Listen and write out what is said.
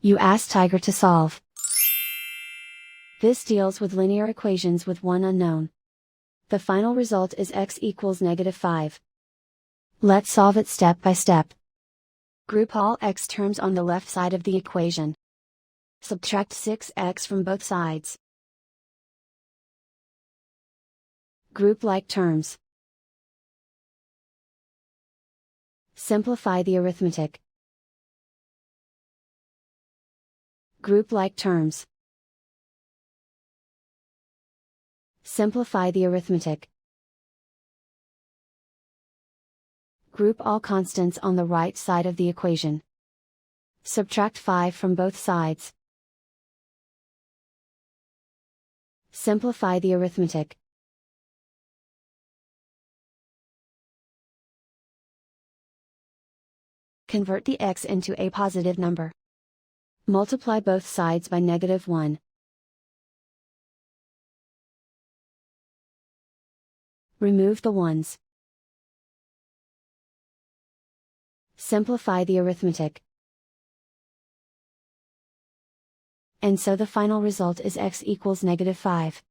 You ask Tiger to solve. This deals with linear equations with one unknown. The final result is x equals -5. Let's solve it step by step. Group all x terms on the left side of the equation. Subtract 6x from both sides. Group like terms. Simplify the arithmetic. Group like terms. Simplify the arithmetic. Group all constants on the right side of the equation. Subtract 5 from both sides. Simplify the arithmetic. Convert the x into a positive number. Multiply both sides by -1. Remove the ones. Simplify the arithmetic. And so the final result is x equals -5.